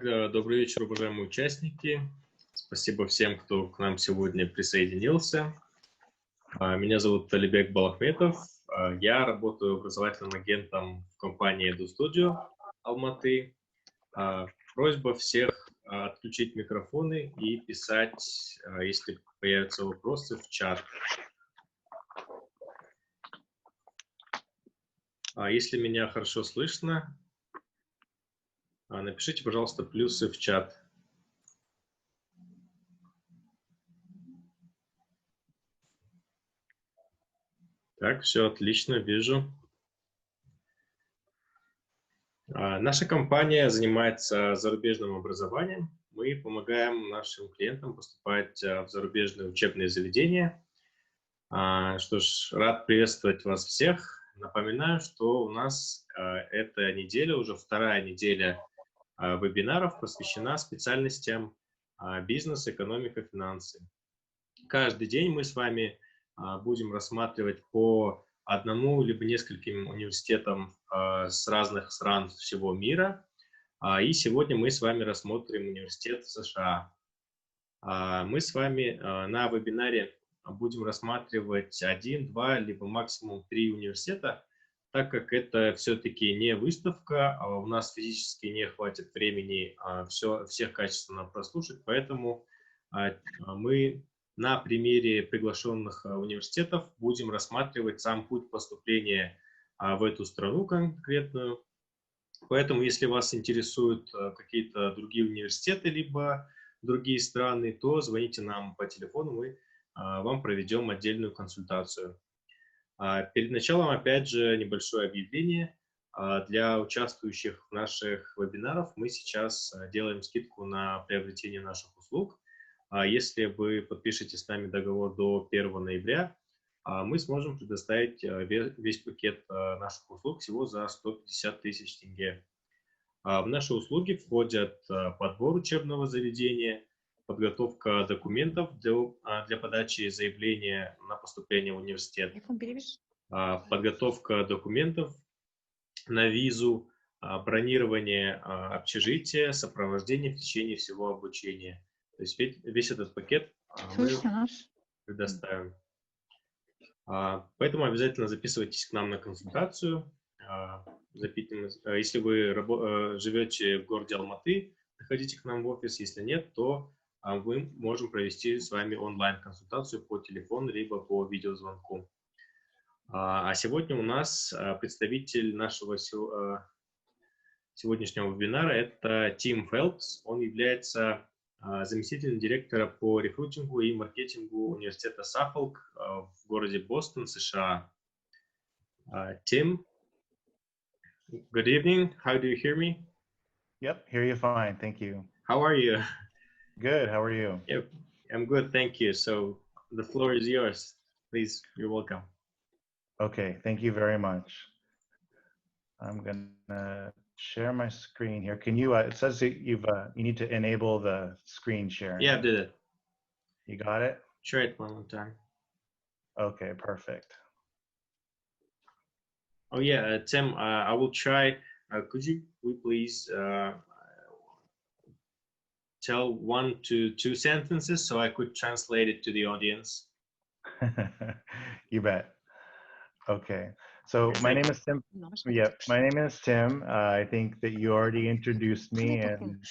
Итак, добрый вечер, уважаемые участники. Спасибо всем, кто к нам сегодня присоединился. Меня зовут Талибек Балахметов. Я работаю образовательным агентом в компании EduStudio Алматы. Просьба всех отключить микрофоны и писать, если появятся вопросы, в чат. Если меня хорошо слышно, напишите, пожалуйста, плюсы в чат. Так, все отлично, вижу. Наша компания занимается зарубежным образованием. Мы помогаем нашим клиентам поступать в зарубежные учебные заведения. Что ж, рад приветствовать вас всех. Напоминаю, что у нас эта неделя, уже вторая неделя вебинаров, посвящена специальностям бизнес, экономика, финансы. Каждый день мы с вами будем рассматривать по одному либо нескольким университетам с разных стран всего мира. И сегодня мы с вами рассмотрим университет в США. Мы с вами на вебинаре будем рассматривать 1, 2, либо максимум 3 университета, так как это все-таки не выставка, у нас физически не хватит времени всех качественно прослушать, поэтому мы на примере приглашенных университетов будем рассматривать сам путь поступления в эту страну конкретную. Поэтому, если вас интересуют какие-то другие университеты, либо другие страны, то звоните нам по телефону, мы вам проведем отдельную консультацию. Перед началом, опять же, небольшое объявление. Для участвующих в наших вебинарах мы сейчас делаем скидку на приобретение наших услуг. Если вы подпишете с нами договор до 1 ноября, мы сможем предоставить весь пакет наших услуг всего за 150 тысяч тенге. В наши услуги входят подбор учебного заведения, подготовка документов для подачи заявления на поступление в университет, подготовка документов на визу, бронирование общежития, сопровождение в течение всего обучения. То есть весь этот пакет мы предоставим. Поэтому обязательно записывайтесь к нам на консультацию. Если вы живете в городе Алматы, заходите к нам в офис. Если нет, то мы можем провести с вами онлайн-консультацию по телефону либо по видеозвонку. А сегодня у нас представитель нашего сегодняшнего вебинара – это Phelps. Он является заместителем директора по рекрутингу и маркетингу университета Suffolk в городе Бостон, США. Tim, good evening. How do you hear me? Yep, hear you fine. Thank you. How are you? Good. How are you? Yeah, I'm good. Thank you. So the floor is yours. Please, you're welcome. Okay. Thank you very much. I'm gonna share my screen here. Can you? It says that you need to enable the screen sharing. Yeah, I did it. You got it? Try it one more time. Okay, perfect. Oh yeah, Tim, I will try. Could you please tell 1 to 2 sentences so I could translate it to the audience? You bet. Okay. So my name is Tim. Yep, my name is Tim. I think that you already introduced me, and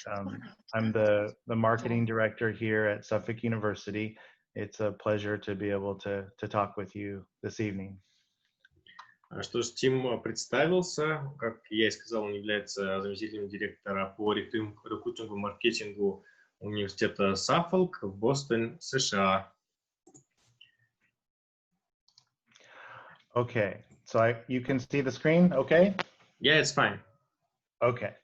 I'm the marketing director here at Suffolk University. It's a pleasure to be able to talk with you this evening. Что ж, Тим представился, как я и сказал, он является заместителем директора по рекрутингу и маркетингу университета Suffolk в Бостон, США. Okay, so you can see the screen, okay? Yeah, it's fine. Okay.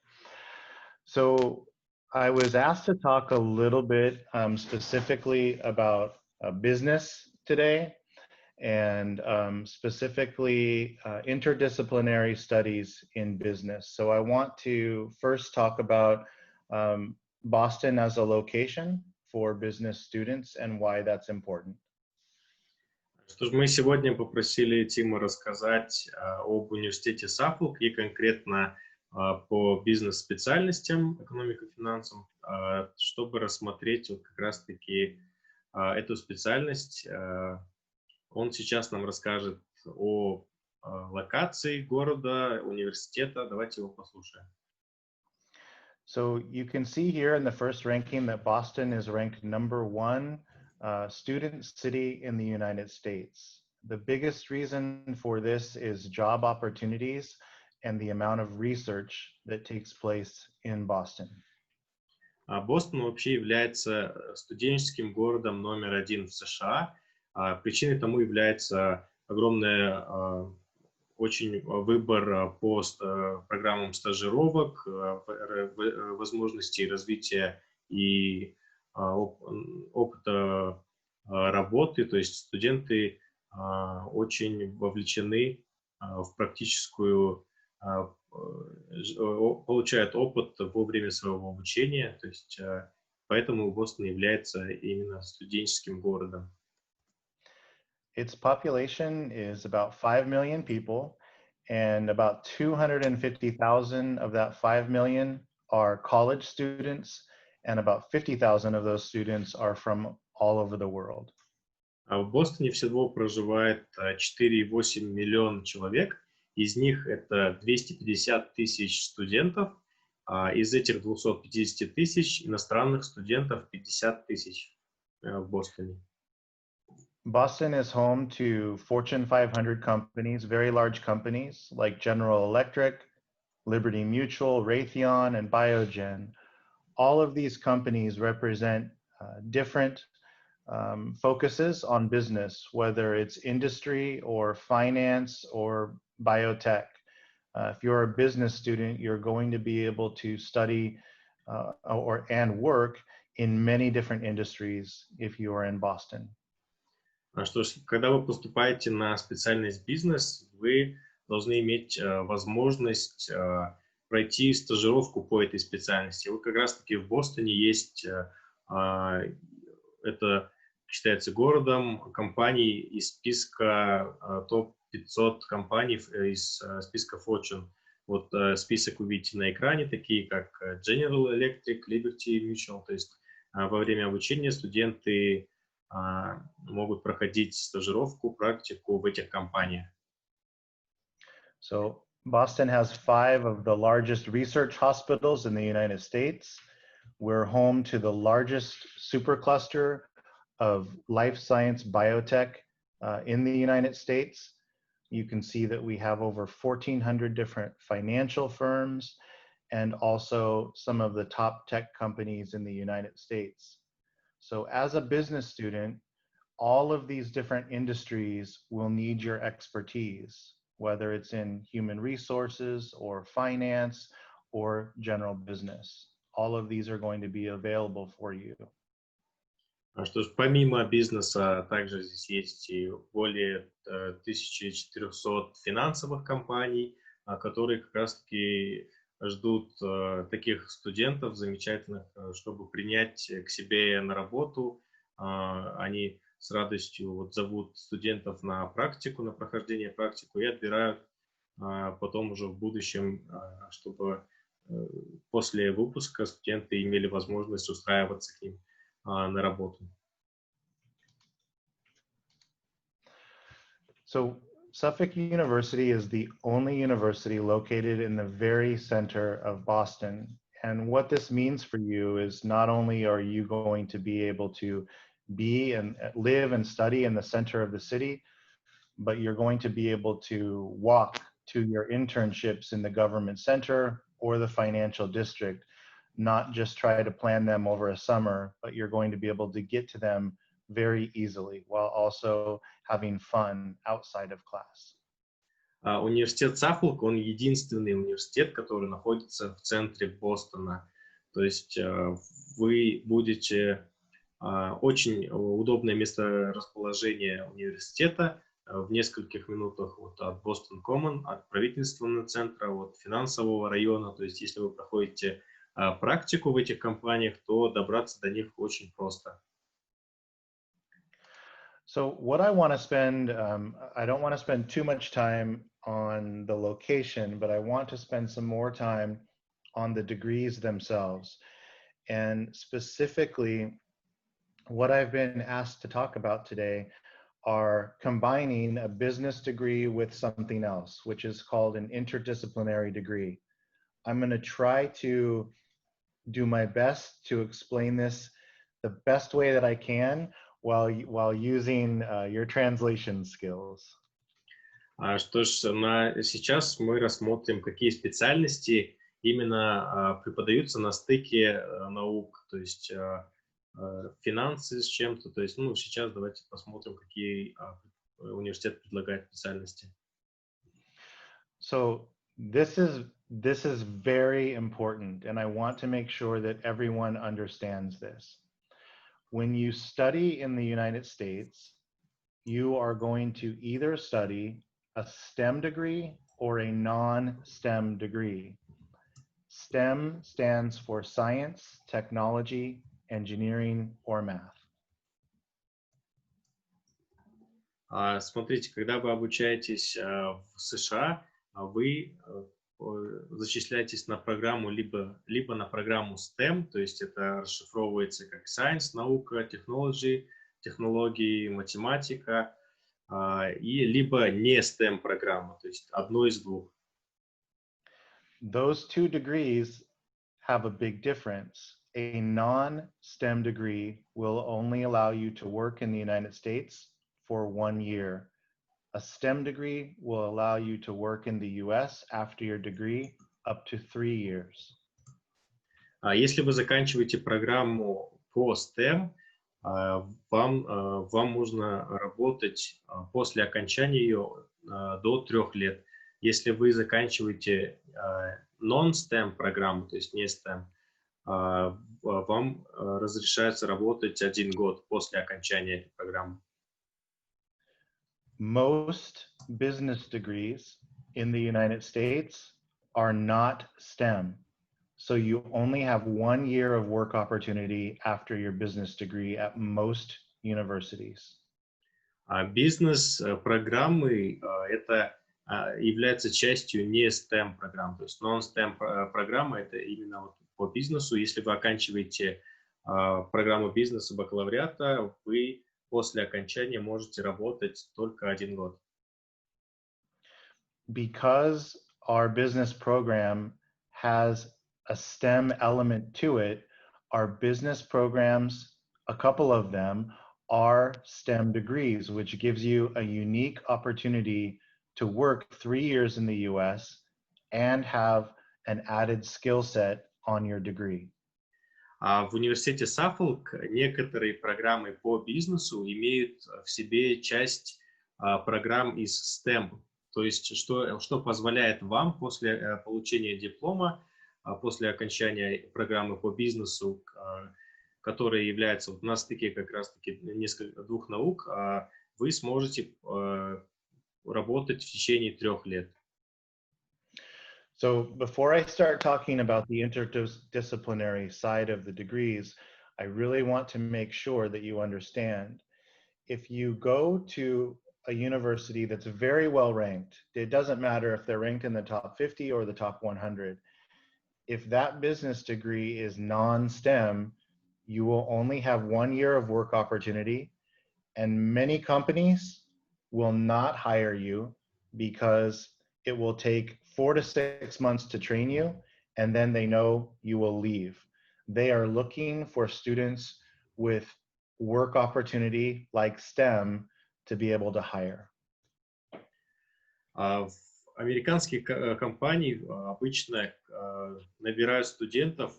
So I was asked to talk a little bit specifically about business today, and specifically interdisciplinary studies in business. So I want to first talk about Boston as a location for business students and why that's important. Что ж, мы сегодня попросили Тима рассказать об университете Suffolk и конкретно по бизнес-специальностям, экономика, финансам, чтобы рассмотреть вот как раз-таки эту специальность. Он сейчас нам расскажет о локации города, университета. Давайте его послушаем. So you can see here in the first ranking that Boston is ranked #1 student city in the United States. The biggest reason for this is job opportunities and the amount of research that takes place in Boston. Бостон вообще является студенческим городом №1 в США. Причиной тому является огромный очень выбор по программам стажировок, возможностей развития и опыта работы. То есть студенты очень вовлечены в практическую, получают опыт во время своего обучения. То есть поэтому Бостон является именно студенческим городом. Its population is about 5 million people, and about 250,000 of that 5 million are college students, and about 50,000 of those students are from all over the world. В Бостоне всего проживает 4,8 миллиона человек, из них это 250 тысяч студентов, из этих 250 тысяч иностранных студентов 50 тысяч в Бостоне. Boston is home to Fortune 500 companies, very large companies like General Electric, Liberty Mutual, Raytheon, and Biogen. All of these companies represent different focuses on business, whether it's industry or finance or biotech. If you're a business student, you're going to be able to study and work in many different industries if you are in Boston. Что ж, когда вы поступаете на специальность бизнес, вы должны иметь возможность пройти стажировку по этой специальности. Вот как раз-таки в Бостоне есть, это считается городом компаний из списка топ-500 компаний из списка Fortune. Вот список вы видите на экране, такие как General Electric, Liberty Mutual. То есть во время обучения студенты могут проходить стажировку, практику в этих компаниях. So Boston has 5 of the largest research hospitals in the United States. We're home to the largest supercluster of life science biotech in the United States. You can see that we have over 1,400 different financial firms and also some of the top tech companies in the United States. So as a business student, all of these different industries will need your expertise, whether it's in human resources or finance or general business. All of these are going to be available for you. Что ж, помимо бизнеса, также здесь есть и более 1400 финансовых компаний, которые как раз-таки ждут таких студентов замечательных, чтобы принять к себе на работу. Они с радостью вот зовут студентов на практику, на прохождение практику и отбирают потом уже в будущем, чтобы после выпуска студенты имели возможность устраиваться к ним на работу. So Suffolk University is the only university located in the very center of Boston. And what this means for you is not only are you going to be able to be and live and study in the center of the city, but you're going to be able to walk to your internships in the government center or the financial district, not just try to plan them over a summer, but you're going to be able to get to them very easily while also having fun outside of class. Университет Suffolk, он единственный университет, который находится в центре Бостона. То есть вы будете очень удобное месторасположение университета в нескольких минутах вот от Boston Common, от правительственного центра, от финансового района. То есть если вы проходите практику в этих компаниях, то добраться до них очень просто. So what I want to spend, I don't want to spend too much time on the location, but I want to spend some more time on the degrees themselves. And specifically, what I've been asked to talk about today are combining a business degree with something else, which is called an interdisciplinary degree. I'm going to try to do my best to explain this the best way that I can while using your translation skills. Что ж, сейчас мы рассмотрим, какие специальности именно преподаются на стыке наук, то есть финансы с чем-то. То есть, ну, сейчас давайте посмотрим, какие университет предлагает специальности. So this is very important, and I want to make sure that everyone understands this. When you study in the United States, you are going to either study a STEM degree or a non-STEM degree. STEM stands for science, technology, engineering, or math. Смотрите, когда вы обучаетесь в США, вы зачисляетесь на программу либо на программу STEM, то есть это расшифровывается как Science, наука, Technology, технологии, математика, и либо не STEM программа, то есть одно из двух. Those two degrees have a big difference. A non-STEM degree will only allow you to work in the United States for 1 year. A STEM degree will allow you to work in the US after your degree up to 3 years. Если вы заканчиваете программу по STEM, вам нужно работать после окончания ее до 3 лет. Если вы заканчиваете non-STEM программу, то есть не STEM, вам разрешается работать 1 год после окончания этой программы. Most business degrees in the United States are not STEM. So you only have 1 year of work opportunity after your business degree at most universities. Бизнес-программы это является частью не STEM программ, то есть non-STEM программа это именно вот по бизнесу. Если вы оканчиваете программу бизнеса бакалавриата, вы после окончания можете работать только 1 год. Because our business program has a STEM element to it, our business programs, a couple of them, are STEM degrees, which gives you a unique opportunity to work 3 years in the US and have an added skill set on your degree. В университете Suffolk некоторые программы по бизнесу имеют в себе часть программ из STEM, то есть что позволяет вам после получения диплома, после окончания программы по бизнесу, которая является вот на стыке как раз-таки двух наук, вы сможете работать в течение 3 лет. So before I start talking about the interdisciplinary side of the degrees, I really want to make sure that you understand. If you go to a university that's very well ranked, it doesn't matter if they're ranked in the top 50 or the top 100. If that business degree is non-STEM, you will only have 1 year of work opportunity, and many companies will not hire you because it will take 4 to 6 months to train you, and then they know you will leave. They are looking for students with work opportunity like STEM to be able to hire. Американские компании обычно набирают студентов,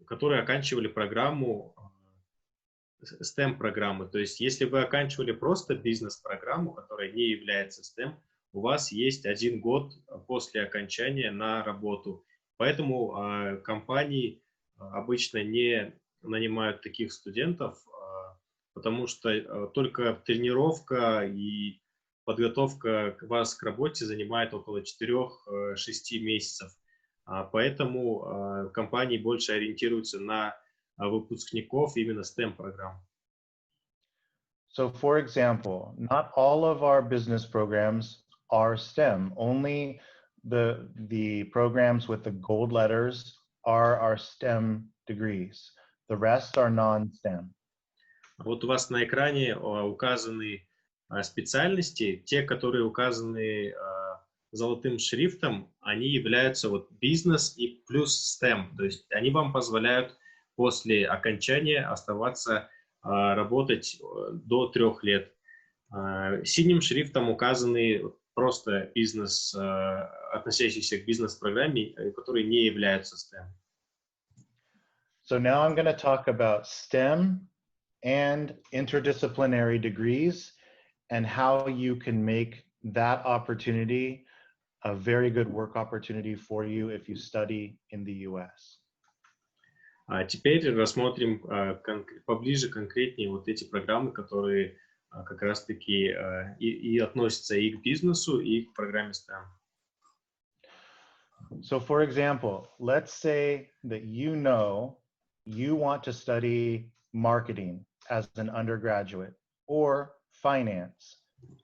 которые оканчивали программу STEM-программы. То есть, если вы оканчивали просто бизнес-программу, которая не является STEM, у вас есть 1 год после окончания на работу. Поэтому компании обычно не нанимают таких студентов, потому что только тренировка и подготовка вас к работе занимает около 4-6 месяцев. Поэтому компании больше ориентируются на выпускников именно STEM программ. So for example, not all of our business programs are STEM. Only the programs with the gold letters are our STEM degrees. The rest are non-STEM. Вот у вас на экране указаны специальности. Те, которые указаны золотым шрифтом, они являются вот бизнес и плюс STEM. То есть они вам позволяют после окончания оставаться работать до 3 лет. Синим шрифтом указаны просто бизнес, относящиеся к бизнес-программе, которые не являются STEM. So now I'm going to talk about STEM and interdisciplinary degrees and how you can make that opportunity a very good work opportunity for you if you study in the US. А теперь рассмотрим поближе, конкретнее вот эти программы, которые как раз-таки и относятся и к бизнесу, и к программе STEM. So for example, let's say that you know you want to study marketing as an undergraduate or finance.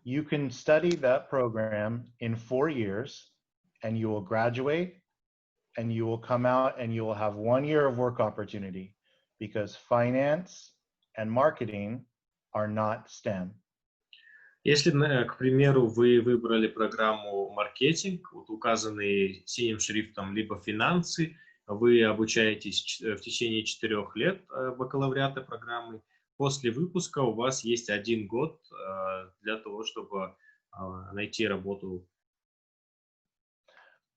You can study that program in 4 years and you will graduate and you will come out and you will have 1 year of work opportunity because finance and marketing are not STEM. Если, к примеру, вы выбрали программу маркетинг, вот указанный синим шрифтом, либо финансы, вы обучаетесь в течение 4 лет бакалавриата программы. После выпуска у вас есть 1 год для того, чтобы найти работу.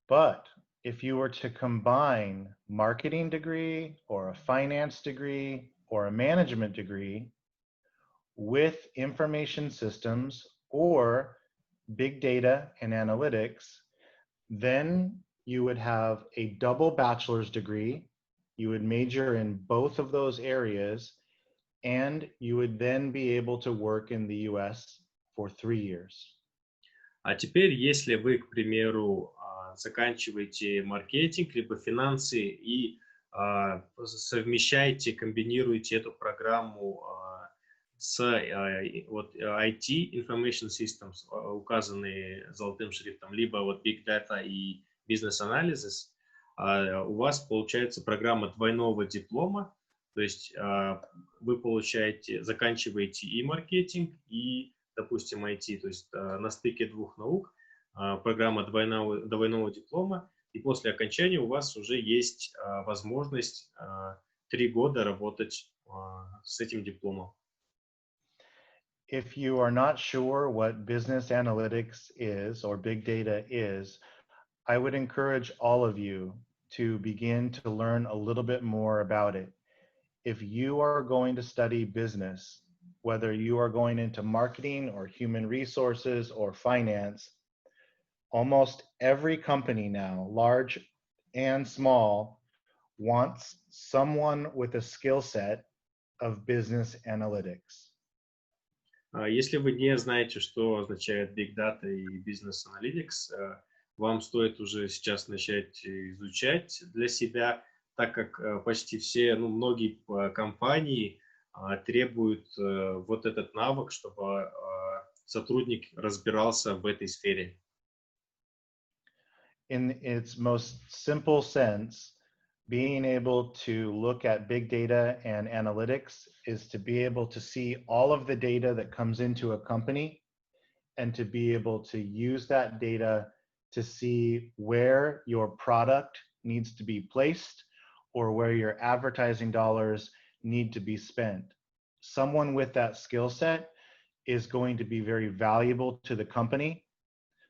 But if you were to combine marketing degree or a finance degree or a management degree with information systems or big data and analytics, then you would have a double bachelor's degree. You would major in both of those areas, and you would then be able to work in the US for 3 years. А теперь, если вы, к примеру, заканчиваете маркетинг, либо финансы и совмещаете, комбинируете эту программу с вот IT, Information Systems, указанные золотым шрифтом, либо вот Big Data и Business Analysis, у вас получается программа двойного диплома, то есть вы заканчиваете и маркетинг, и, допустим, IT, то есть на стыке 2 наук, программа двойного диплома, и после окончания у вас уже есть возможность 3 года работать с этим дипломом. If you are not sure what business analytics is or big data is, I would encourage all of you to begin to learn a little bit more about it. If you are going to study business, whether you are going into marketing or human resources or finance, almost every company now, large and small, wants someone with a skill set of business analytics. Если вы не знаете, что означает Big Data и Business Analytics, вам стоит уже сейчас начать изучать для себя, так как почти все, многие компании требуют вот этот навык, чтобы сотрудник разбирался в этой сфере. In its most simple sense, being able to look at big data and analytics is to be able to see all of the data that comes into a company and to be able to use that data to see where your product needs to be placed or where your advertising dollars need to be spent. Someone with that skill set is going to be very valuable to the company.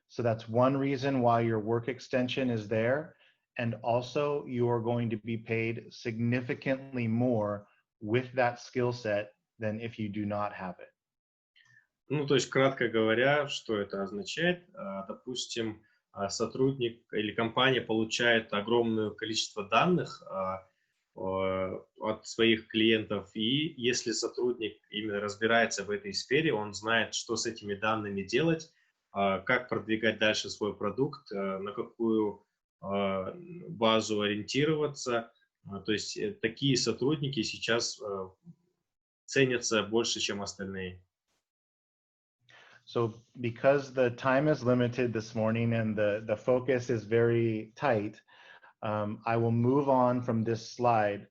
So that's one reason why your work extension is there. And also you are going to be paid significantly more with that skill set than if you do not have it. То есть, кратко говоря, что это означает? Допустим, сотрудник или компания получает огромное количество данных от своих клиентов, и если сотрудник именно разбирается в этой сфере, он знает, что с этими данными делать, как продвигать дальше свой продукт, на какую базу ориентироваться. То есть такие сотрудники сейчас ценятся больше, чем остальные. So because the time is limited this morning and the focus is very tight, I will move on from this slide,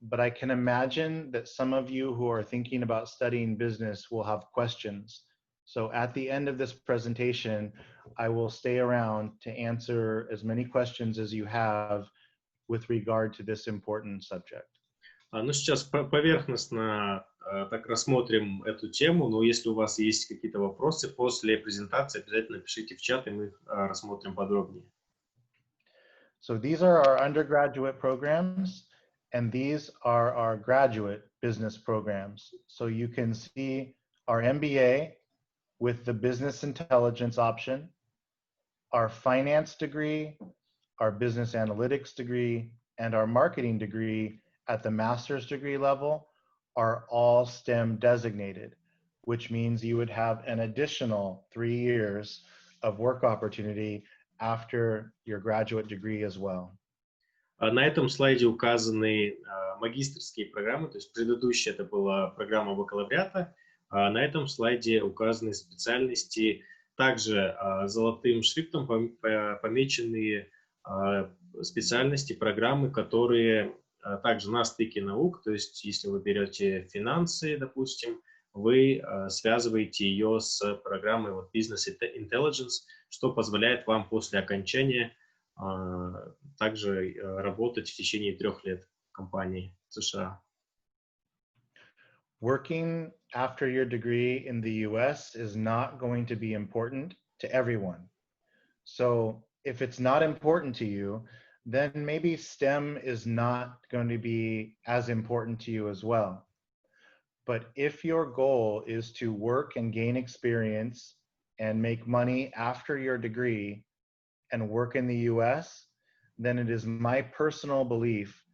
but I can imagine that some of you who are thinking about studying business will have questions. So at the end of this presentation, I will stay around to answer as many questions as you have with regard to this important subject. Ну, сейчас поверхностно так рассмотрим эту тему, но если у вас есть какие-то вопросы после презентации, обязательно пишите в чат, и мы их рассмотрим подробнее. So these are our undergraduate programs, and these are our graduate business programs. So you can see our MBA with the business intelligence option, our finance degree, our business analytics degree, and our marketing degree at the master's degree level are all STEM designated, which means you would have an additional 3 years of work opportunity after your graduate degree as well. На этом слайде указаны магистерские программы, то есть предыдущая это была программа бакалавриата, а на этом слайде указаны специальности, также золотым шрифтом помеченные специальности, программы, которые также на стыке наук, то есть если вы берете финансы, допустим, вы связываете ее с программой Business Intelligence, что позволяет вам после окончания также работать в течение 3 лет в компании в США. Working after your degree in the US is not going to be important to everyone. So if it's not important to you, then maybe STEM is not going to be as important to you as well. But if your goal is to work and gain experience and make money after your degree and work in the US, then it is my personal belief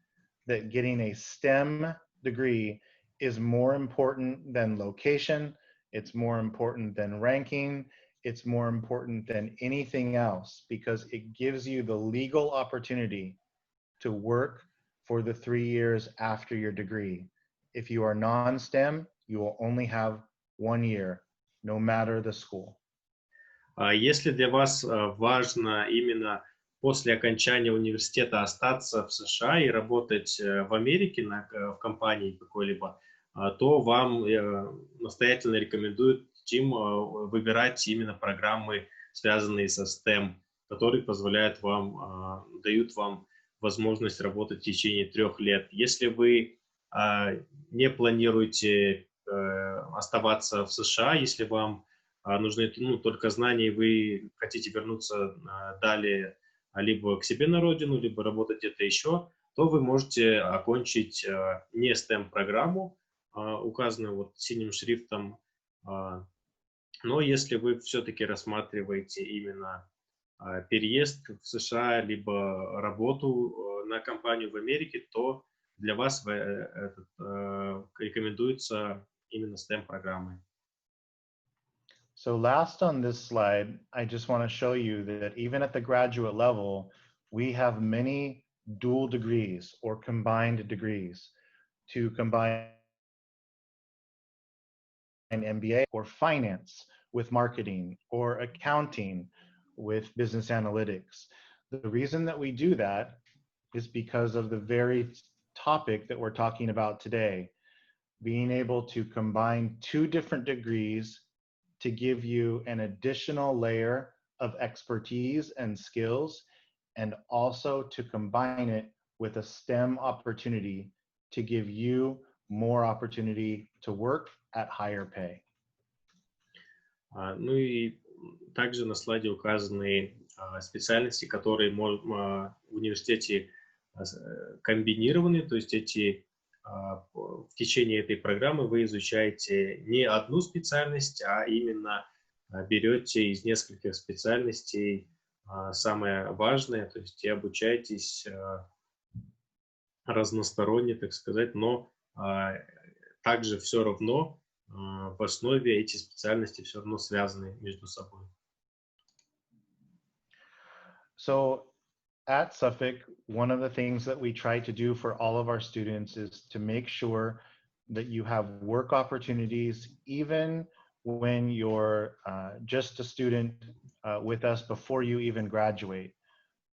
that getting a STEM degree is more important than location, it's more important than ranking, it's more important than anything else because it gives you the legal opportunity to work for the 3 years after your degree. If you are non-STEM, you will only have 1 year, no matter the school. Если для вас важно именно после окончания университета остаться в США и работать в Америке в компании какой-либо, то вам настоятельно рекомендуют выбирать именно программы, связанные со STEM, которые позволяют вам, дают вам возможность работать в течение 3 лет. Если вы не планируете оставаться в США, если вам нужны только знания, и вы хотите вернуться далее либо к себе на родину, либо работать где-то еще, то вы можете окончить не STEM-программу, указанную синим шрифтом, но если вы все-таки рассматриваете именно переезд в США, либо работу на компанию в Америке, то для вас рекомендуется именно STEM-программы. So last on this slide, I just want to show you that even at the graduate level, we have many dual degrees or combined degrees to combine an MBA or finance with marketing or accounting with business analytics. The reason that we do that is because of the very topic that we're talking about today, being able to combine 2 different degrees to give you an additional layer of expertise and skills, and also to combine it with a STEM opportunity to give you more opportunity to work at higher pay. Ну и также на слайде указаны специальности, которые в университете комбинированы, то есть в течение этой программы вы изучаете не одну специальность, а именно берете из нескольких специальностей самое важное, то есть и обучаетесь разносторонне, так сказать, но также все равно в основе эти специальности все равно связаны между собой. So at Suffolk, one of the things that we try to do for all of our students is to make sure that you have work opportunities even when you're just a student with us before you even graduate.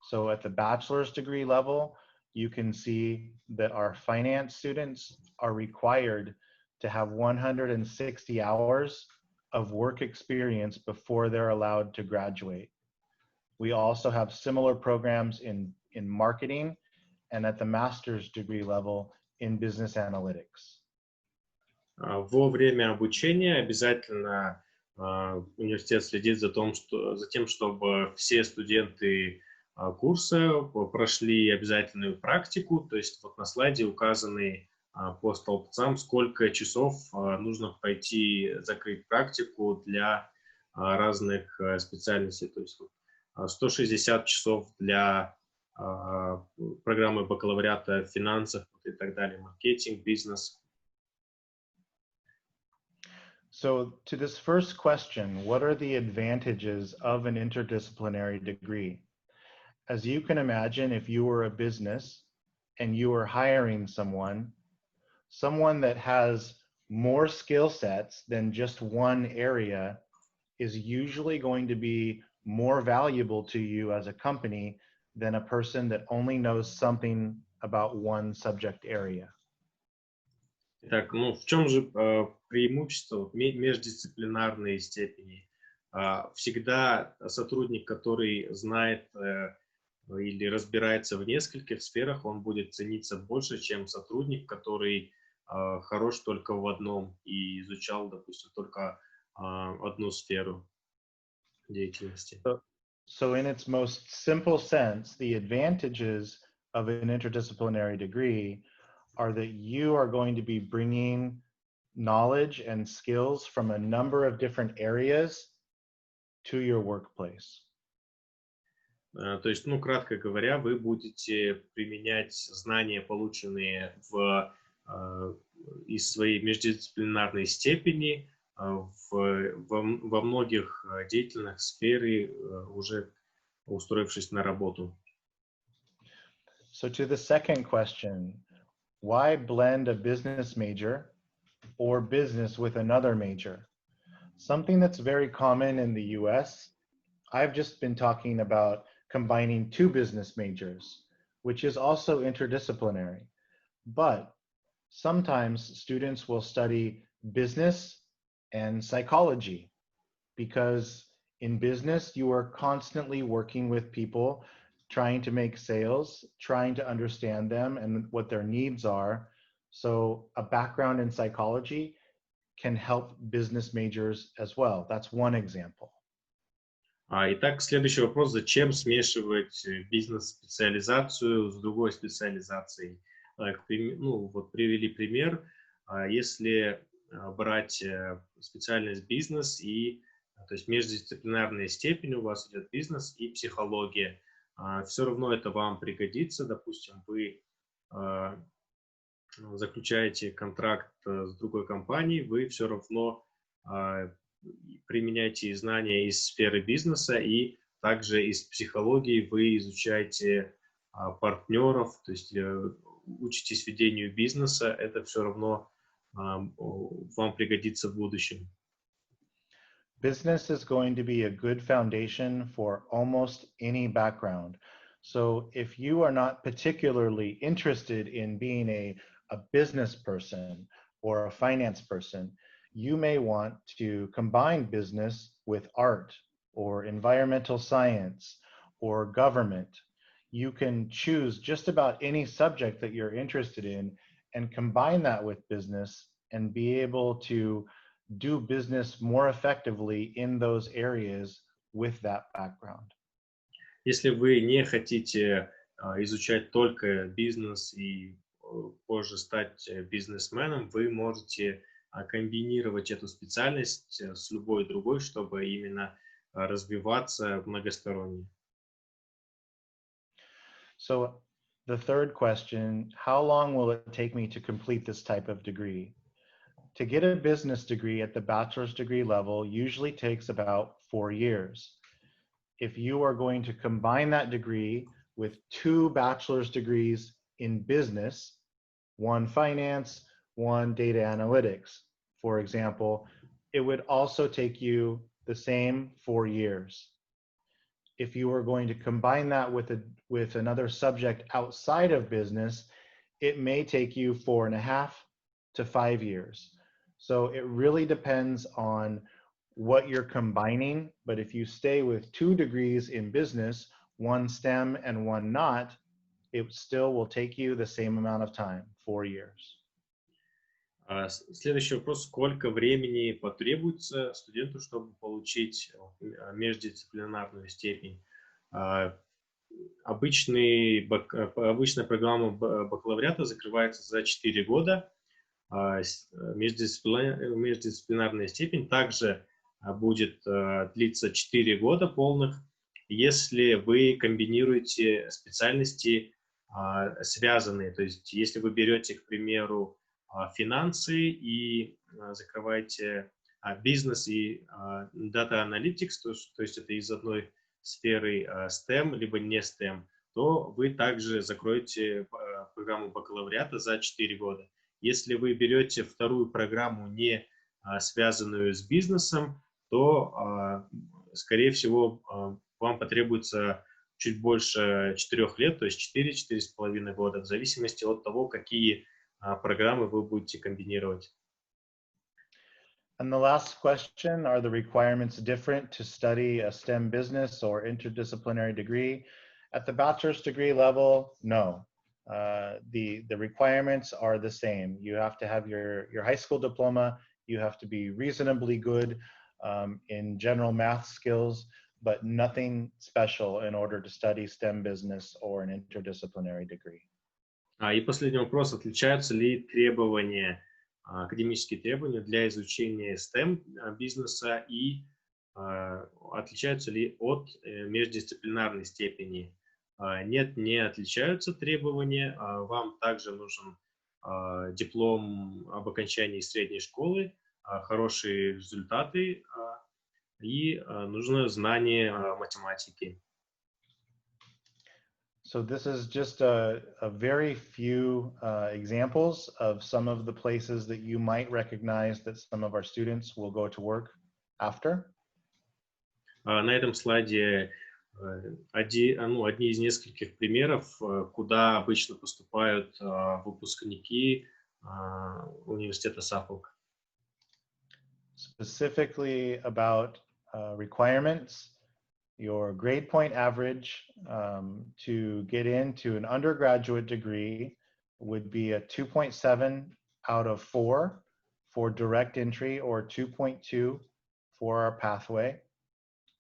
So at the bachelor's degree level, you can see that our finance students are required to have 160 hours of work experience before they're allowed to graduate. We also have similar programs in marketing and at the master's degree level in business analytics. Во время обучения обязательно университет следит за тем, чтобы все студенты курса прошли обязательную практику. То есть вот на слайде указаны по столбцам, сколько часов нужно пройти, закрыть практику для разных специальностей. То есть 160 часов для программы бакалавриата в финансах и так далее, маркетинг, бизнес. So to this first question, what are the advantages of an interdisciplinary degree? As you can imagine, if you were a business and you were hiring someone that has more skill sets than just one area is usually going to be more valuable to you as a company than a person that only knows something about one subject area. Так, ну в чем же преимущество междисциплинарной степени? Всегда сотрудник, который знает или разбирается в нескольких сферах, он будет цениться больше, чем сотрудник, который хорош только в одном и изучал, допустим, только одну сферу деятельности. So in its most simple sense, the advantages of an interdisciplinary degree are that you are going to be bringing knowledge and skills from a number of different areas to your workplace. То есть, ну, кратко говоря, вы будете применять знания, полученные из своей междисциплинарной степени во многих деятельных сферах, уже устроившись на работу. So to the second question, why blend a business major or business with another major? Something that's very common in the US, I've just been talking about combining two business majors, which is also interdisciplinary. But sometimes students will study business and psychology because in business, you are constantly working with people, trying to make sales, trying to understand them and what their needs are. So a background in psychology can help business majors as well. That's one example. Итак, следующий вопрос. Зачем смешивать бизнес-специализацию с другой специализацией? Ну, вот привели пример. Если брать специальность бизнес, то есть междисциплинарная степень у вас идет бизнес и психология, все равно это вам пригодится. Допустим, вы заключаете контракт с другой компанией, вы все равно применяете знания из сферы бизнеса, и также из психологии вы изучаете партнеров, то есть учитесь ведению бизнеса, это все равно вам пригодится в будущем. Business is going to be a good foundation for almost any background. So if you are not particularly interested in being a business person or a finance person, you may want to combine business with art or environmental science or government. You can choose just about any subject that you're interested in and combine that with business and be able to do business more effectively in those areas with that background. Если вы не хотите изучать только бизнес и позже стать бизнесменом, вы можете комбинировать эту специальность с любой другой, чтобы именно развиваться многосторонне. So the third question, how long will it take me to complete this type of degree? To get a business degree at the bachelor's degree level usually takes about 4 years. If you are going to combine that degree with 2 bachelor's degrees in business, one finance, one data analytics, for example, it would also take you the same 4 years. If you were going to combine that with another subject outside of business, it may take you 4.5 to 5 years. So it really depends on what you're combining. But if you stay with 2 degrees in business, one STEM and one not, it still will take you the same amount of time, 4 years. Следующий вопрос. Сколько времени потребуется студенту, чтобы получить междисциплинарную степень? Обычная программа бакалавриата закрывается за 4 года. Междисциплинарная степень также будет длиться 4 года полных, если вы комбинируете специальности связанные. То есть если вы берете, к примеру, финансы и закрываете бизнес и Data Analytics, то есть это из одной сферы STEM, либо не STEM, то вы также закроете программу бакалавриата за 4 года. Если вы берете вторую программу, не связанную с бизнесом, то, скорее всего, вам потребуется чуть больше 4 лет, то есть 4-4,5 года, в зависимости от того, какие программы вы будете комбинировать. And the last question, are the requirements different to study a STEM business or interdisciplinary degree? At the bachelor's degree level, no. The requirements are the same. You have to have your high school diploma. You have to be reasonably good in general math skills, but nothing special in order to study STEM business or an interdisciplinary degree. И последний вопрос. Отличаются ли требования, академические требования для изучения STEM бизнеса и отличаются ли от междисциплинарной степени? Нет, не отличаются требования. Вам также нужен диплом об окончании средней школы, хорошие результаты и нужно знание математики. So this is just a very few examples of some of the places that you might recognize that some of our students will go to work after. На этом слайде одни из нескольких примеров, куда обычно поступают выпускники университета Suffolk. Specifically about requirements, your grade point average to get into an undergraduate degree would be a 2.7 out of 4 for direct entry or 2.2 for our pathway.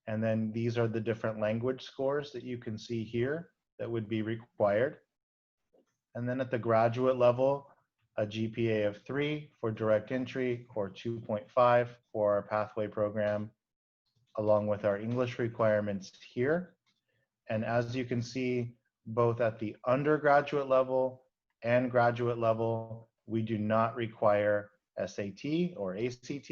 And then these are the different language scores that you can see here that would be required. And then at the graduate level, a GPA of 3 for direct entry or 2.5 for our pathway program, along with our English requirements here. And as you can see, both at the undergraduate level and graduate level, we do not require SAT or ACT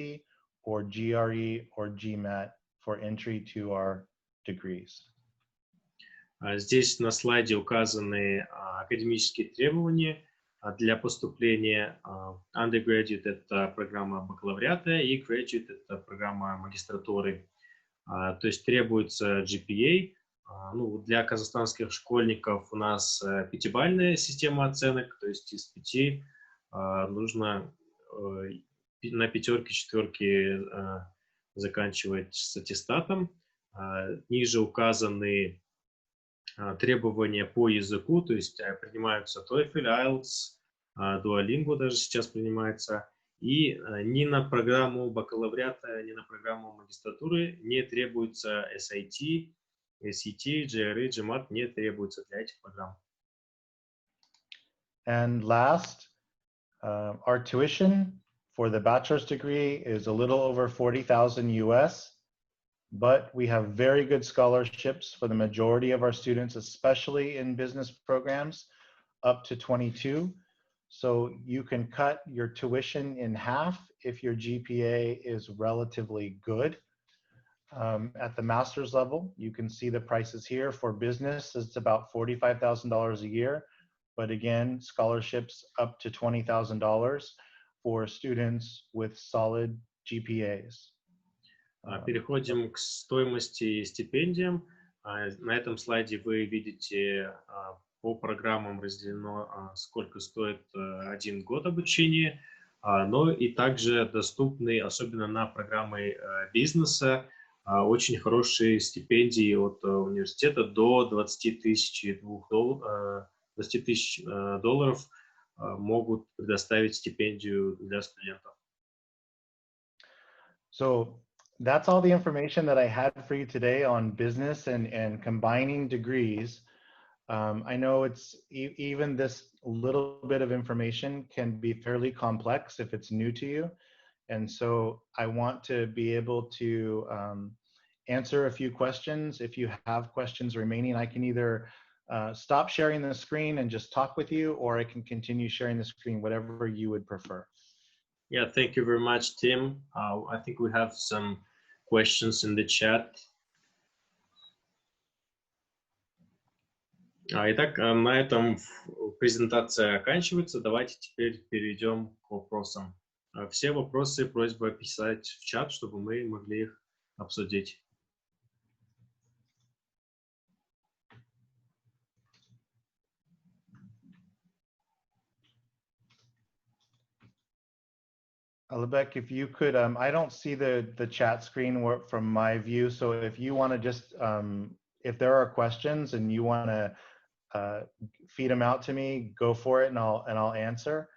or GRE or GMAT for entry to our degrees. Здесь на слайде указаны академические требования для поступления. Undergraduate – это программа бакалавриата, и graduate – это программа магистратуры. То есть требуется GPA. Для казахстанских школьников у нас 5-бальная система оценок, то есть из 5 нужно на 5-4 заканчивать с аттестатом. Ниже указаны требования по языку, то есть принимаются TOEFL, IELTS, Duolingo даже сейчас принимается. И ни на программу бакалавриата, ни на программу магистратуры не требуется SAT, ACT, GRE, GMAT не требуется для этих программ. And last, our tuition for the bachelor's degree is a little over 40,000 US, but we have very good scholarships for the majority of our students, especially in business programs, up to 22. So you can cut your tuition in half if your GPA is relatively good. At the master's level, you can see the prices here. For business, it's about $45,000 a year. But again, scholarships up to $20,000 for students with solid GPAs. Переходим к стоимости и стипендиям. На этом слайде вы видите по программам разделено, сколько стоит 1 год обучения, но и также доступны, особенно на программы бизнеса, очень хорошие стипендии от университета до 20 тысяч долларов могут предоставить стипендию для студентов. So that's all the information that I had for you today on business and combining degrees. I know it's even this little bit of information can be fairly complex if it's new to you. And so I want to be able to answer a few questions. If you have questions remaining, I can either stop sharing the screen and just talk with you, or I can continue sharing the screen, whatever you would prefer. Yeah, thank you very much, Tim. I think we have some questions in the chat. Итак, на этом презентация оканчивается. Давайте теперь перейдем к вопросам. Все вопросы просьба писать в чат, чтобы мы могли их обсудить. Alibek, if you could, I don't see the chat screen from my view. So if you want to just, if there are questions and you want to feed them out to me, go for it, and I'll answer.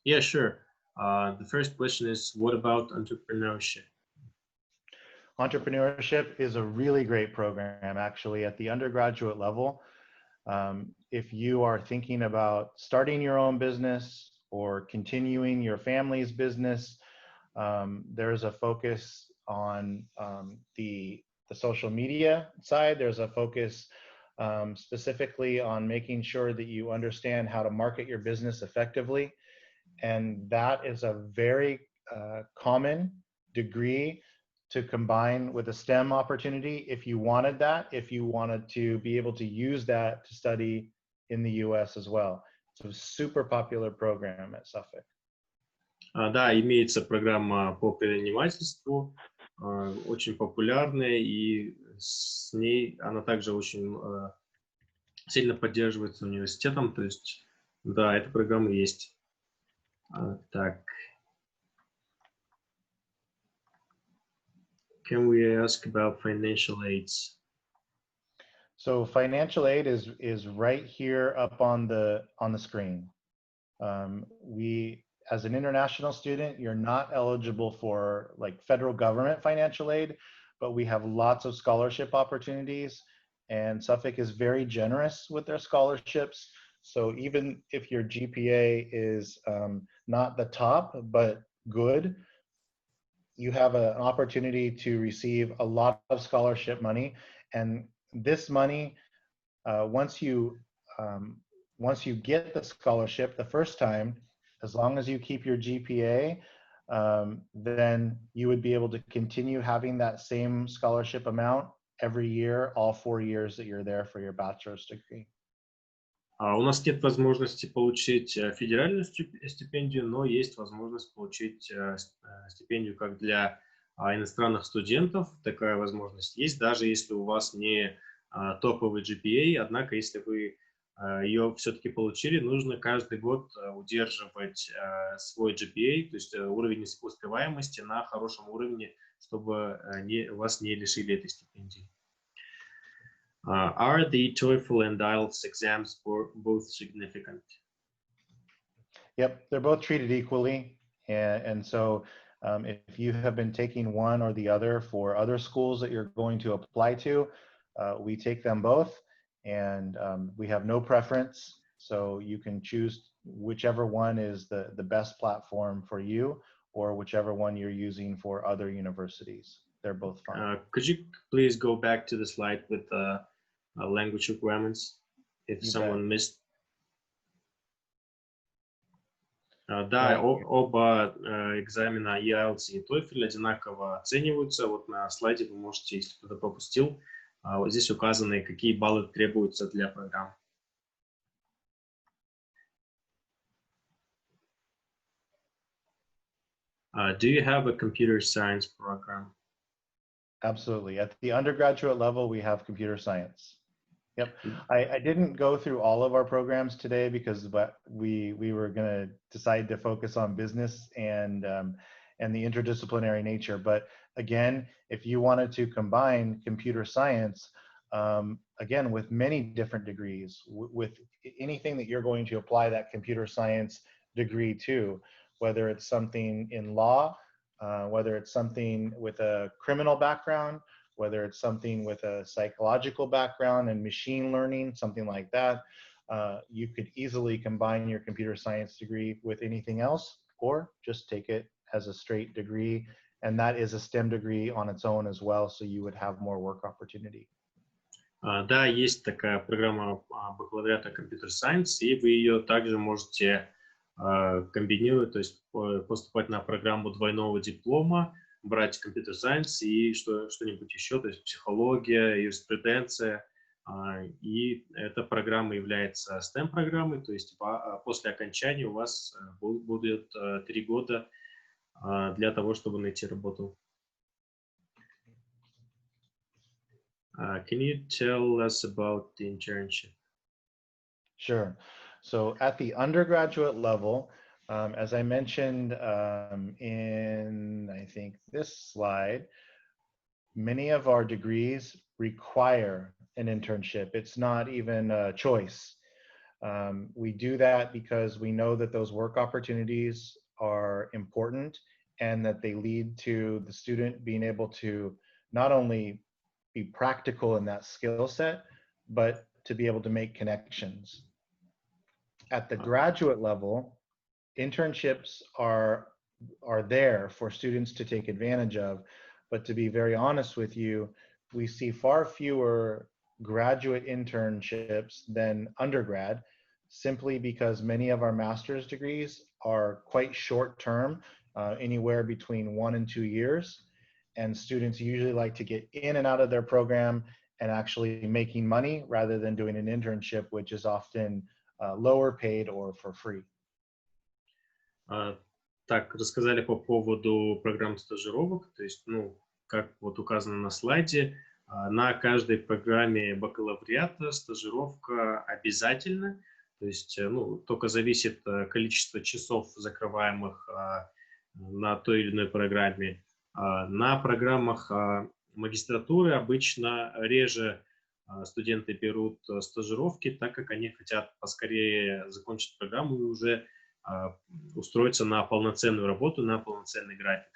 Yeah, sure. The first question is, what about entrepreneurship? Entrepreneurship is a really great program, actually, at the undergraduate level. If you are thinking about starting your own business or continuing your family's business, there's a focus on the social media side. There's a focus specifically on making sure that you understand how to market your business effectively. And that is a very common degree to combine with a STEM opportunity if you wanted that, if you wanted to be able to use that to study in the US as well. It's a super popular program at Suffolk. Да, имеется программа по предпринимательству, очень популярная, и с ней она также очень сильно поддерживается университетом, то есть, да, эта программа есть. Так. Can we ask about financial aids? So financial aid is right here up on the screen. We, as an international student, you're not eligible for like federal government financial aid, but we have lots of scholarship opportunities, and Suffolk is very generous with their scholarships. So even if your GPA is not the top, but good, you have an opportunity to receive a lot of scholarship money. And this money, once you get the scholarship the first time, as long as you keep your GPA, then you would be able to continue having that same scholarship amount every year, all 4 years that you're there for your bachelor's degree. У нас нет возможности получить федеральную стипендию, но есть возможность получить стипендию как для иностранных студентов. Такая возможность есть, даже если у вас не топовый GPA, однако если вы ее все-таки получили, нужно каждый год удерживать свой GPA, то есть уровень успеваемости на хорошем уровне, чтобы вас не лишили этой стипендии. Are the TOEFL and IELTS exams both significant? Yep, they're both treated equally. And so if you have been taking one or the other for other schools that you're going to apply to, we take them both, and we have no preference. So you can choose whichever one is the best platform for you, or whichever one you're using for other universities. They're both fine. Could you please go back to the slide with language requirements if someone missed? Да, оба экзамена и IELTS, и TOEFL одинаково оцениваются. Вот на слайде вы можете, если кто-то пропустил, вот здесь указаны, какие баллы требуются для программ. Do you have a computer science program? Absolutely. At the undergraduate level, we have computer science. Yep. I didn't go through all of our programs today because we were going to decide to focus on business and the interdisciplinary nature. But again, if you wanted to combine computer science, again, with many different degrees, with anything that you're going to apply that computer science degree to, whether it's something in law, whether it's something with a criminal background, whether it's something with a psychological background and machine learning, something like that, you could easily combine your computer science degree with anything else, or just take it as a straight degree. And that is a STEM degree on its own as well, so you would have more work opportunity. Да, есть такая программа бакалавриата Computer Science, и вы ее также можете комбинировать, то есть поступать на программу двойного диплома, брать Computer Science и что-нибудь еще, то есть психология, юриспруденция. И эта программа является STEM-программой, то есть после окончания у вас будет 3 года для того, чтобы найти работу. Can you tell us about the internship? Sure. So at the undergraduate level, as I mentioned in, I think, this slide, many of our degrees require an internship. It's not even a choice. We do that because we know that those work opportunities are important and that they lead to the student being able to not only be practical in that skill set, but to be able to make connections. At the graduate level, internships are there for students to take advantage of, but to be very honest with you, we see far fewer graduate internships than undergrad, simply because many of our master's degrees are quite short term, anywhere between 1 and 2 years. And students usually like to get in and out of their program and actually making money rather than doing an internship, which is often lower paid or for free. Так, рассказали по поводу программ стажировок, то есть, как вот указано на слайде, на каждой программе бакалавриата стажировка обязательна, то есть, только зависит количество часов, закрываемых на той или иной программе. На программах магистратуры обычно реже студенты берут стажировки, так как они хотят поскорее закончить программу и уже устроиться на полноценную работу, на полноценный график.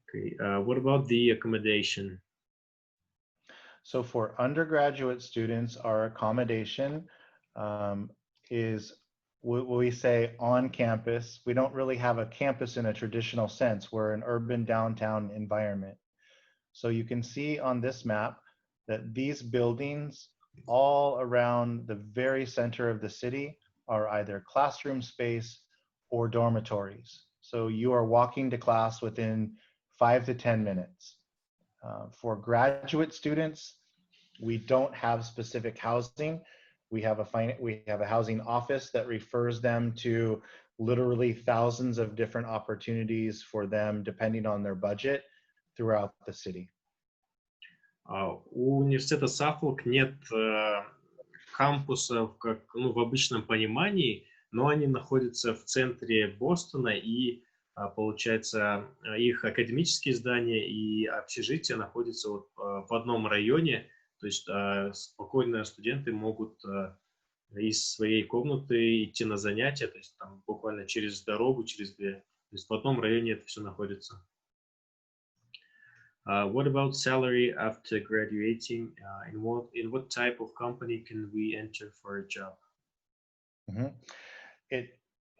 Okay. What about the accommodation? So for undergraduate students, our accommodation is what we say on campus. We don't really have a campus in a traditional sense. We're an urban downtown environment. So you can see on this map that these buildings all around the very center of the city are either classroom space or dormitories. So you are walking to class within 5 to 10 minutes. For graduate students, we don't have specific housing. We have a housing office that refers them to literally thousands of different opportunities for them depending on their budget throughout the city. У университета Suffolk нет кампусов, как в обычном понимании, но они находятся в центре Бостона, и получается, их академические здания и общежития находятся вот в одном районе, то есть спокойно студенты могут из своей комнаты идти на занятия, то есть там буквально через дорогу, через две, то есть в одном районе это все находится. What about salary after graduating? In what type of company can we enter for a job?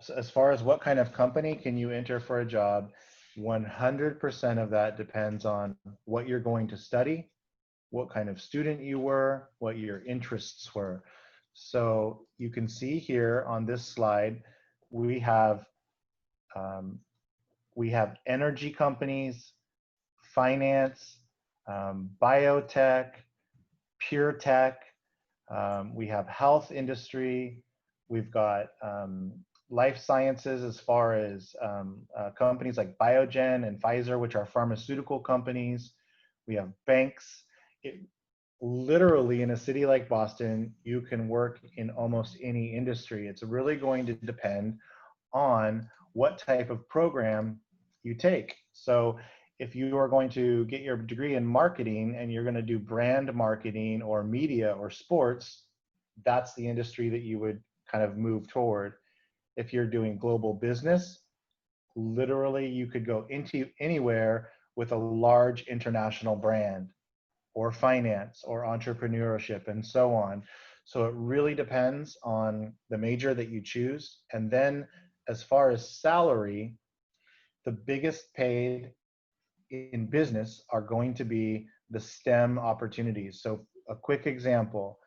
As far as what kind of company can you enter for a job, 100% of that depends on what you're going to study, what kind of student you were, what your interests were. So you can see here on this slide, we have energy companies, finance, biotech, pure tech, we have health industry, we've got life sciences as far as companies like Biogen and Pfizer, which are pharmaceutical companies. We have banks. Literally in a city like Boston, you can work in almost any industry. It's really going to depend on what type of program you take. So if you are going to get your degree in marketing and you're going to do brand marketing or media or sports, that's the industry that you would kind of move toward. If you're doing global business, literally you could go into anywhere with a large international brand, or finance or entrepreneurship and so on. So it really depends on the major that you choose. And then as far as salary, the biggest paid in business are going to be the STEM opportunities. So a quick example,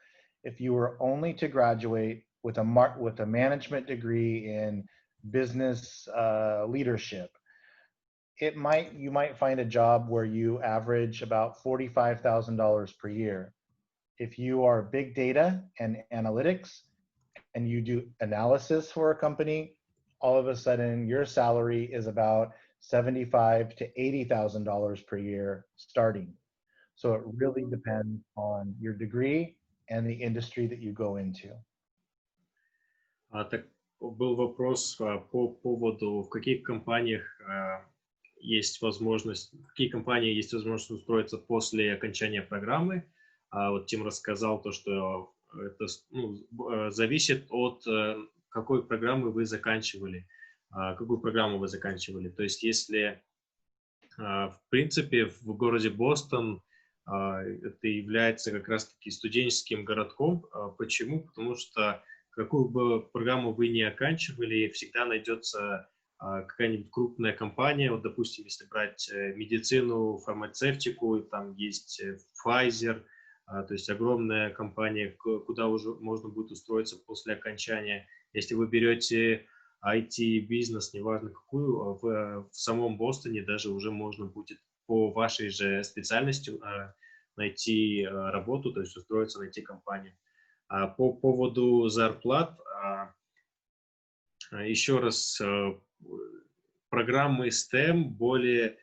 if you were only to graduate with a management degree in business leadership, you might find a job where you average about $45,000 per year. If you are big data and analytics and you do analysis for a company, all of a sudden your salary is about $75,000 to $80,000 per year starting. So it really depends on your degree and the industry that you go into. Так, был вопрос по поводу, в каких компаниях есть возможность, какие компании есть возможность устроиться после окончания программы. Вот Тим рассказал то, что это зависит от какой программы вы заканчивали, какую программу вы заканчивали. То есть если, в принципе, в городе Бостон это является как раз-таки студенческим городком. Почему? Потому что какую бы программу вы ни оканчивали, всегда найдется какая-нибудь крупная компания. Вот, допустим, если брать медицину, фармацевтику, там есть Pfizer, то есть огромная компания, куда уже можно будет устроиться после окончания. Если вы берете IT-бизнес, неважно какую, в самом Бостоне даже уже можно будет по вашей же специальности найти работу, то есть устроиться, найти компанию. По поводу зарплат, еще раз, программы STEM более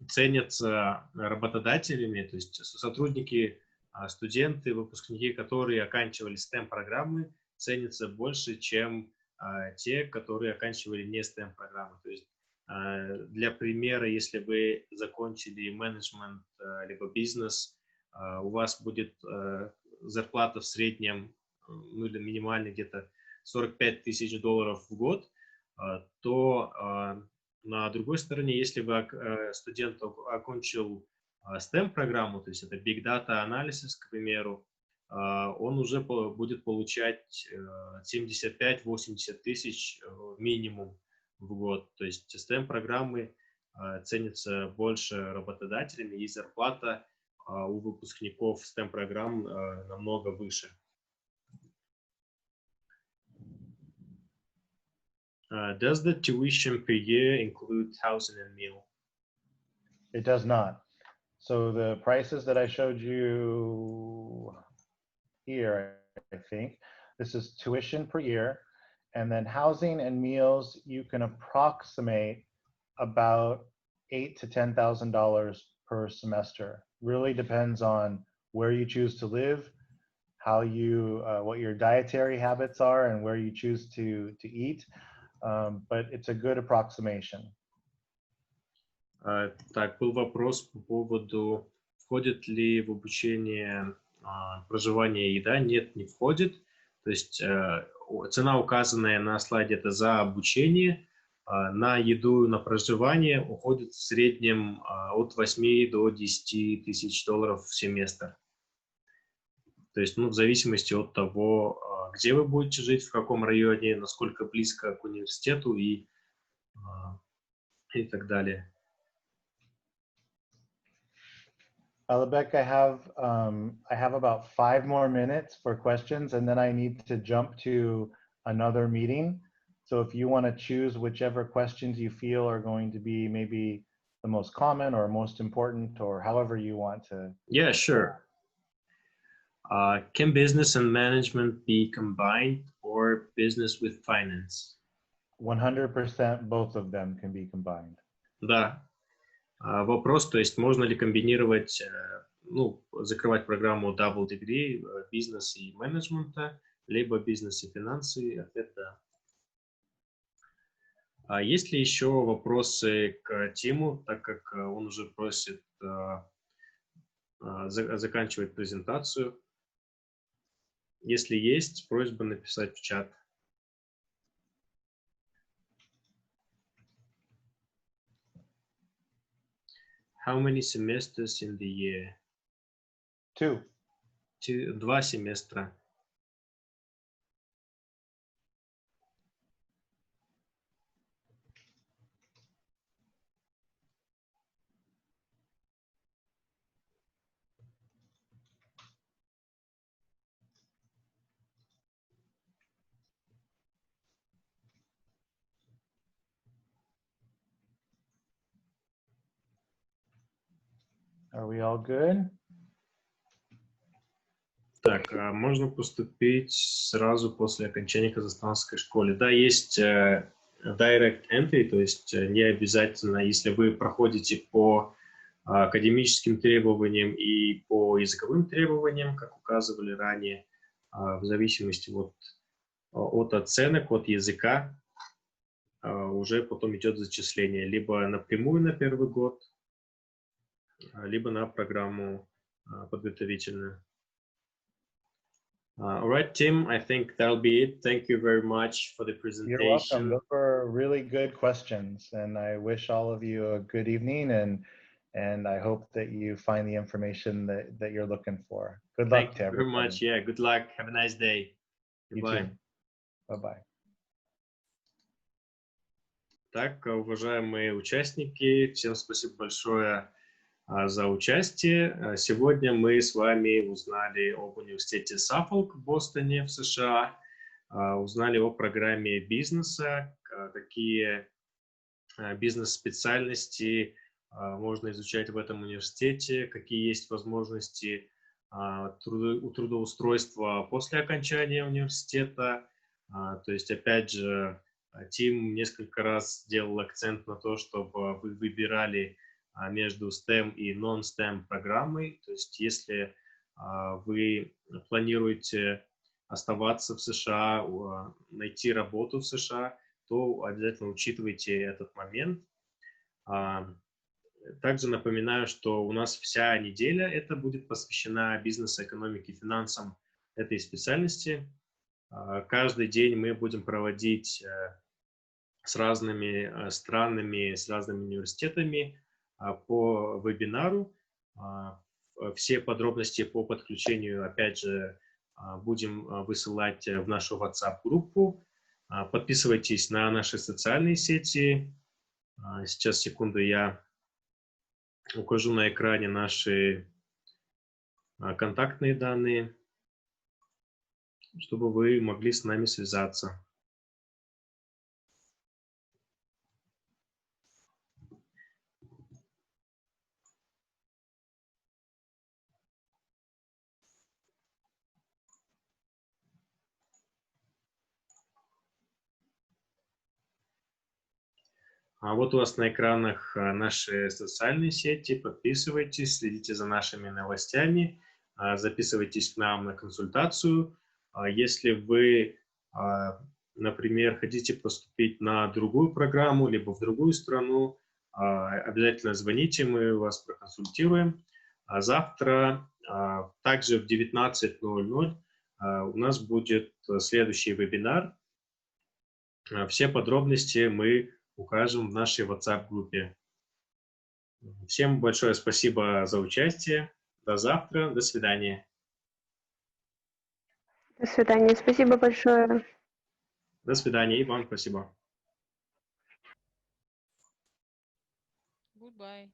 ценятся работодателями, то есть сотрудники, студенты, выпускники, которые оканчивали STEM-программы, ценятся больше, чем те, которые оканчивали не STEM-программы. То есть, для примера, если вы закончили менеджмент либо бизнес, у вас будет зарплата в среднем, ну или минимальная где-то $45 тысяч в год, то на другой стороне, если вы студент окончил STEM-программу, то есть это Big Data Analysis, к примеру, он уже будет получать 75-80 тысяч минимум в год. То есть STEM-программы ценятся больше работодателями, и зарплата у выпускников STEM-программ намного выше. Does the tuition per year include housing and meal? It does not. So the prices that I showed you here, I think, this is tuition per year, and then housing and meals, you can approximate about $8,000 to $10,000 per semester. Really depends on where you choose to live, how you, what your dietary habits are, and where you choose to eat. But it's a good approximation. Так, был вопрос по поводу, входит ли в обучение проживание и еда. Нет, не входит. То есть цена, указанная на слайде, это за обучение. На еду и на проживание уходит в среднем от 8 до 10 тысяч долларов в семестр. То есть, ну, в зависимости от того, где вы будете жить, в каком районе, насколько близко к университету и так далее. Alabek, I have about 5 more minutes for questions, and then I need to jump to another meeting. So if you want to choose whichever questions you feel are going to be maybe the most common or most important, or however you want to. Yeah, sure. Can business and management be combined, or or business with finance? 100% both of them can be combined. Да. Вопрос, то есть можно ли комбинировать, ну, закрывать программу Double Degree, бизнес и менеджмента, либо бизнес и финансы? Ответ да. Есть ли еще вопросы к Тиму, так как он уже просит заканчивать презентацию? Если есть, просьба написать в чат. How many semesters in the year? 2. 2 семестра. Are we all good? Так, можно поступить сразу после окончания казахстанской школы. Да, есть direct entry, то есть не обязательно, если вы проходите по академическим требованиям и по языковым требованиям, как указывали ранее, в зависимости от оценок, от языка, уже потом идет зачисление либо напрямую на первый год, либо на программу подготовительную. All right, Tim, I think that'll be it. Thank you very much for the presentation. You're welcome. Those were really good questions, and I wish all of you a good evening, and I hope that you find the information that you're looking for. Good luck to everybody. Thank you very much. Yeah, good luck. Have a nice day. Goodbye. Bye-bye. Так, уважаемые участники, всем спасибо большое за участие. Сегодня мы с вами узнали об университете Suffolk в Бостоне, в США, узнали о программе бизнеса, какие бизнес-специальности можно изучать в этом университете, какие есть возможности у трудоустройства после окончания университета. То есть, опять же, Тим несколько раз сделал акцент на то, чтобы вы выбирали между STEM и non-STEM программой. То есть если вы планируете оставаться в США, найти работу в США, то обязательно учитывайте этот момент. Также напоминаю, что у нас вся неделя это будет посвящена бизнесу, экономике, финансам этой специальности. Каждый день мы будем проводить с разными странами, с разными университетами по вебинару. Все подробности по подключению, опять же, будем высылать в нашу WhatsApp-группу. Подписывайтесь на наши социальные сети. Сейчас, секунду, я укажу на экране наши контактные данные, чтобы вы могли с нами связаться. Вот у вас на экранах наши социальные сети. Подписывайтесь, следите за нашими новостями, записывайтесь к нам на консультацию. Если вы, например, хотите поступить на другую программу, либо в другую страну, обязательно звоните, мы вас проконсультируем. Завтра также в 19:00 у нас будет следующий вебинар. Все подробности мы укажем в нашей WhatsApp-группе. Всем большое спасибо за участие. До завтра. До свидания. До свидания. Спасибо большое. До свидания. И вам спасибо. Goodbye.